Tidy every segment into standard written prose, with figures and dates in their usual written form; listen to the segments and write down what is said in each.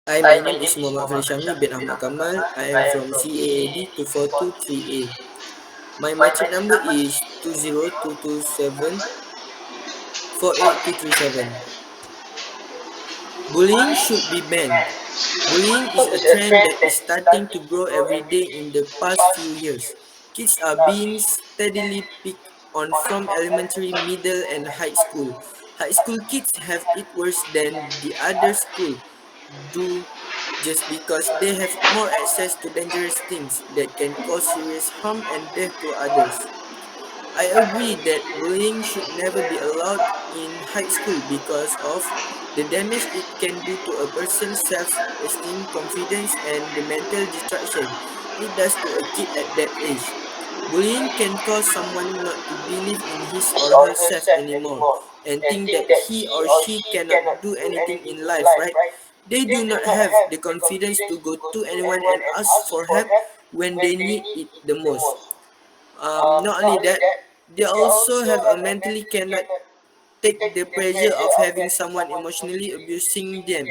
Hi, my name is Muhammad Farishami bin Ahmad Kamal. I am from CAAD 2423A. My matric number is 20227 48237. Bullying should be banned. Bullying is a trend that is starting to grow every day in the past few years. Kids are being steadily picked on from elementary, middle, and high school. High school kids have it worse than the other school do just because they have more access to dangerous things that can cause serious harm and death to others. I agree that bullying should never be allowed in high school because of the damage it can do to a person's self-esteem, confidence, and the mental destruction it does to a kid at that age. Bullying can cause someone not to believe in his or herself anymore and think that he or she cannot do anything in life, right? They do not have the confidence to go to anyone and ask for help when they need it the most. Not only that, they also have a mentally cannot take the pressure of having someone emotionally abusing them.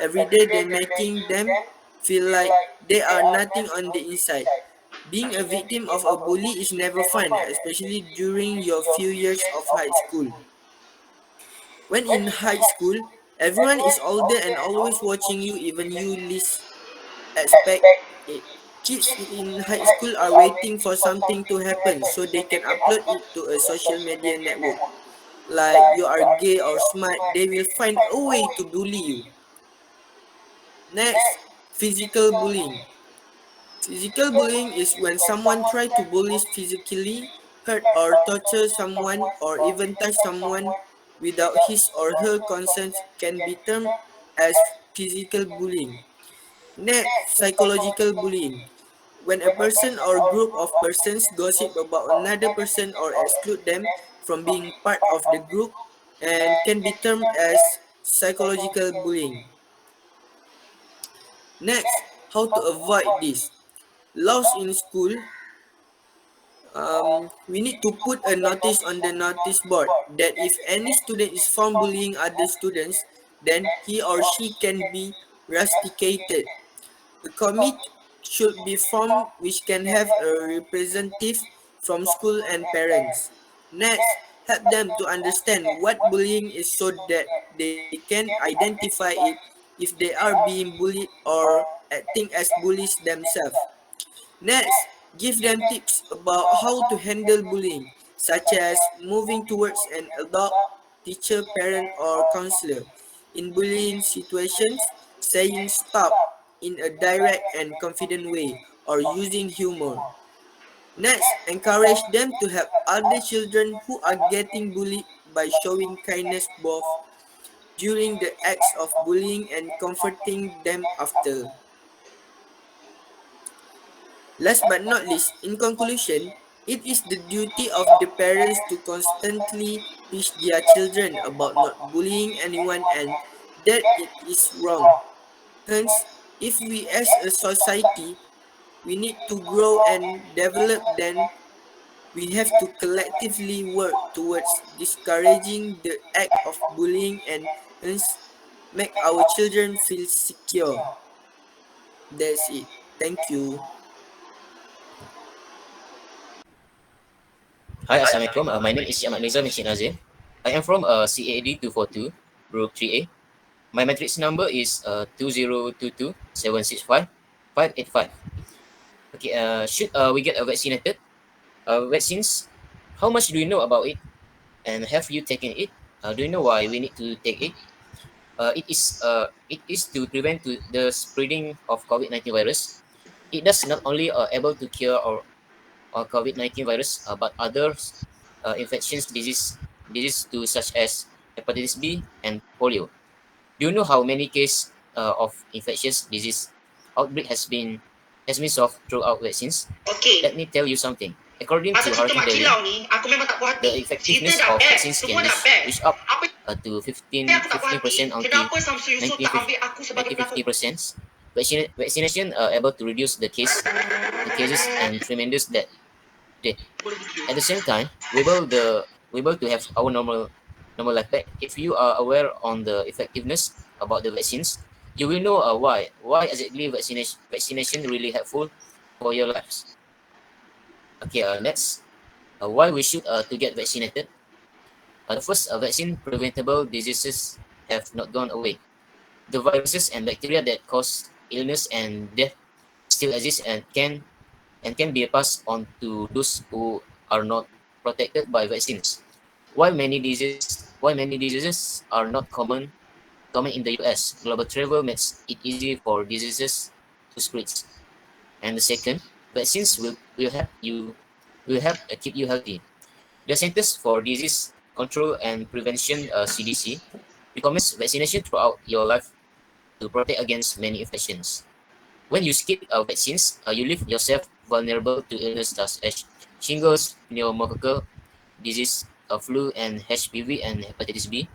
Every day they making them feel like they are nothing on the inside. Being a victim of a bully is never fun, especially during your few years of high school. When in high school, everyone is older and always watching you, even you least expect it. Kids in high school are waiting for something to happen so they can upload it to a social media network. Like you are gay or smart, they will find a way to bully you. Next, physical bullying. Physical bullying is when someone tries to bully physically, hurt or torture someone, or even touch someone without his or her consent can be termed as physical bullying. Next, psychological bullying. When a person or group of persons gossip about another person or exclude them from being part of the group and can be termed as psychological bullying. Next, how to avoid this. Laws in school. We need to put a notice on the notice board that if any student is found bullying other students, then he or she can be rusticated. A committee should be formed which can have a representative from school and parents. Next, help them to understand what bullying is so that they can identify it if they are being bullied or acting as bullies themselves. Next, give them tips about how to handle bullying, such as moving towards an adult, teacher, parent, or counselor. In bullying situations, saying stop in a direct and confident way, or using humor. Next, encourage them to help other children who are getting bullied by showing kindness both during the acts of bullying and comforting them after. Last but not least, in conclusion, it is the duty of the parents to constantly teach their children about not bullying anyone and that it is wrong. Hence, if we as a society we need to grow and develop, then we have to collectively work towards discouraging the act of bullying and hence make our children feel secure. That's it. Thank you. Hi, Assalamualaikum. My name is Ahmad Nizam Encik Nazim. I am from CAD 242, Group 3A. My matrix number is 2022765585. Okay, should we get vaccinated? Vaccines, how much do you know about it? And have you taken it? Do you know why we need to take it? It is to prevent the spreading of COVID-19 virus. It does not only able to cure or COVID-19 virus, but other infections disease too, such as hepatitis B and polio. Do you know how many cases of infectious disease outbreak has been solved throughout vaccines? Okey, Let me tell you something. According masa to cerita Hurricane Mak Daily, Cilau ni, aku memang tak puas the hati. Cerita effectiveness dah of best, vaccines can semua dah reach best. up Apa to yang aku tak puas 15% hati, until kenapa Samsul Yusof 90, tak ambil aku sebagai pelakon? 50%. Vaccination able to reduce the cases and tremendous death. At the same time, we will to have our normal life back. If you are aware on the effectiveness about the vaccines, You will know why. Why exactly vaccination really helpful for your lives. Okay, next, why we should to get vaccinated. The first, vaccine preventable diseases have not gone away. The viruses and bacteria that cause illness and death still exist and can be passed on to those who are not protected by vaccines. Why many diseases are not common in the US? Global travel makes it easy for diseases to spread. And the second, vaccines will help keep you healthy. The Centers for Disease Control and Prevention (CDC) recommends vaccination throughout your life to protect against many infections. When you skip vaccines, you leave yourself vulnerable to illness such as shingles, pneumococcal disease, flu, and HPV and hepatitis B,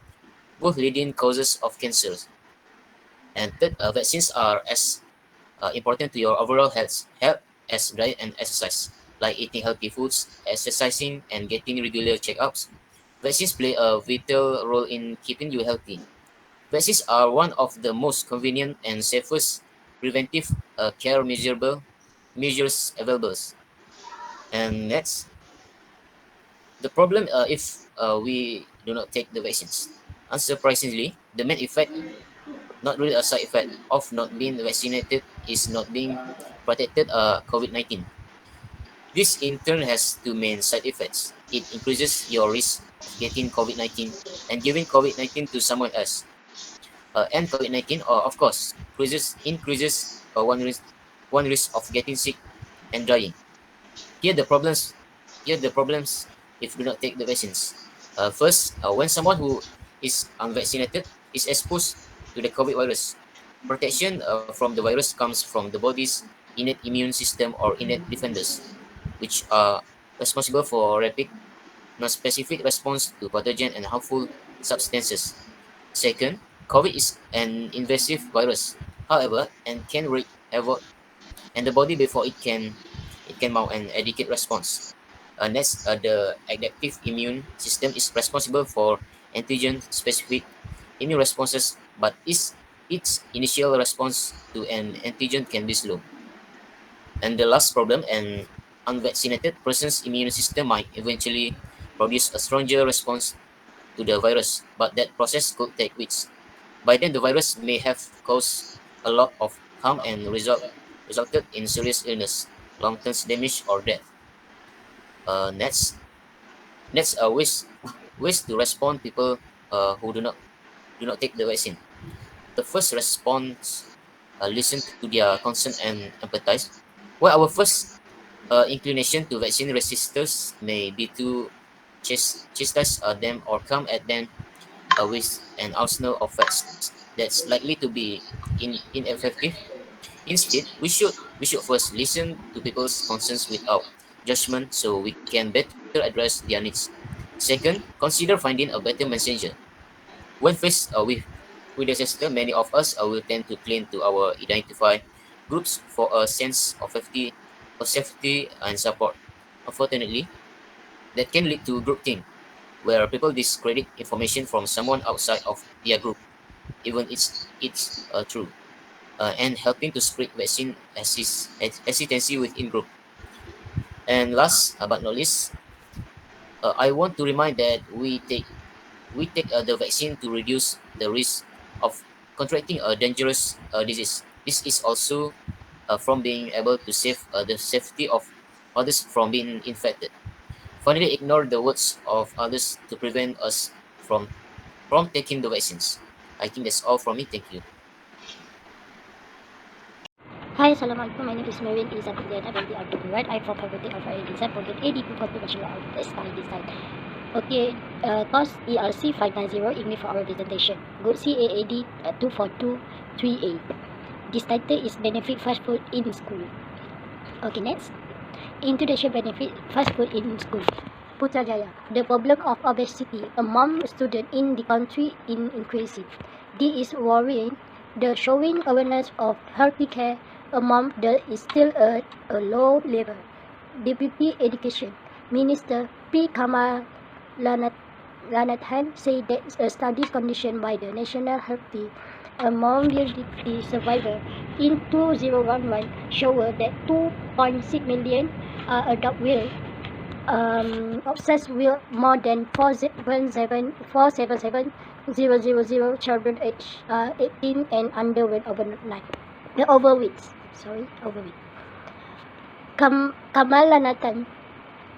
both leading causes of cancers. And third, vaccines are as important to your overall health as diet and exercise, like eating healthy foods, exercising, and getting regular checkups. Vaccines play a vital role in keeping you healthy. Vaccines are one of the most convenient and safest preventive care measures available. And next, the problem if we do not take the vaccines. Unsurprisingly, the main effect, not really a side effect, of not being vaccinated is not being protected COVID-19. This in turn has two main side effects. It increases your risk of getting COVID-19 and giving COVID-19 to someone else. And COVID-19, of course, increases one risk of getting sick and dying. Here the problems, here the problems if you do not take the vaccines. First, when someone who is unvaccinated is exposed to the COVID virus, protection from the virus comes from the body's innate immune system or innate defenders, which are responsible for rapid, non-specific response to pathogen and harmful substances. Second, COVID is an invasive virus, however, and can wreak havoc and the body before it can mount an adequate response. Next, the adaptive immune system is responsible for antigen-specific immune responses, but its initial response to an antigen can be slow. And the last problem, an unvaccinated person's immune system might eventually produce a stronger response to the virus, but that process could take weeks. By then, the virus may have caused a lot of harm and resulted in serious illness, long-term damage, or death. Next, ways to respond people who do not take the vaccine. The first response, listen to their concern and empathize. While our first inclination to vaccine resistors may be to chastise them or come at them with an arsenal of facts that's likely to be ineffective. Instead, we should first listen to people's concerns without judgment so we can better address their needs. Second, consider finding a better messenger. When faced with disaster, many of us will tend to cling to our identify groups for a sense of safety and support. Unfortunately, that can lead to groupthink, where people discredit information from someone outside of their group, even it's true, and helping to spread vaccine hesitancy within group. And last but not least, I want to remind that we take the vaccine to reduce the risk of contracting a dangerous disease. This is also from being able to save the safety of others from being infected. Finally, ignore the words of others to prevent us from taking the vaccines. I think that's all from me. Thank you. Hi, Assalamualaikum. My name is Marian Izzat Hidayat. I'm the art right. I from Faculty of Art Design, Program ADP for Professional Art Style Design. Okay, course ERC 590, English for our presentation. Good CAAD 2423A. This title is Benefit Fast Food in School. Okay, next. Introduction Benefit Fast Food in School. Putrajaya. The problem of obesity among students in the country is increasing. This is worrying. The showing awareness of healthy care among them is still at a low level. Deputy Education Minister P. Kamalanathan Lanathan said that studies conducted by the National Healthy Mobility Survivor in 2011 showed that 2.6 million adults will obsessed with more than 477,000 children aged 18 and under went overnight. Overweight. Kamal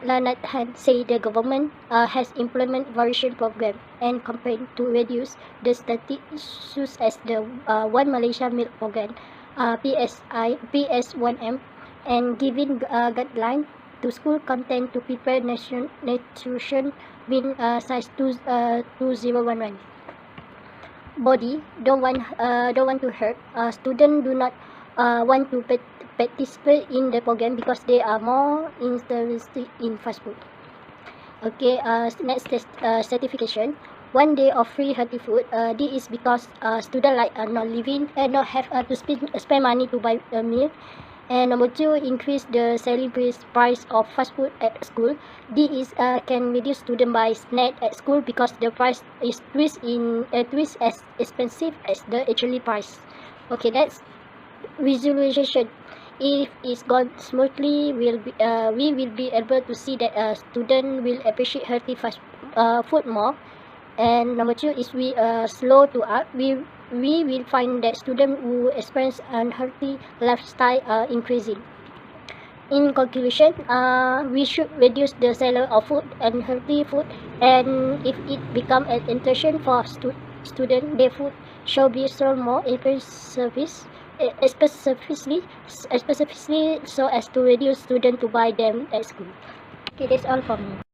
Lanathan said the government has implemented various programs and campaigns to reduce the status as the One Malaysia Milk Program, PS1M, and giving guidelines to school content to prepare nutrition bin size 2011. Body don't want to hurt. Students do not want to participate in the program because they are more interested in fast food. Okay, next certification. 1 day of free healthy food. This is because students like not living and not have to spend money to buy a meal. And number 2, increase the selling price of fast food at school. This is can reduce student buy snack at school because the price is twice as expensive as the actually price. Okay, that's visualization. If it's gone smoothly, we will be able to see that student will appreciate healthy fast food more. And number 2 is we slow to up. We will find that students who experience unhealthy lifestyle are increasing. In conclusion, we should reduce the sale of food and healthy food, and if it become an intention for student, their food should be sold more specifically so as to reduce student to buy them at school. Okay, that's all from me.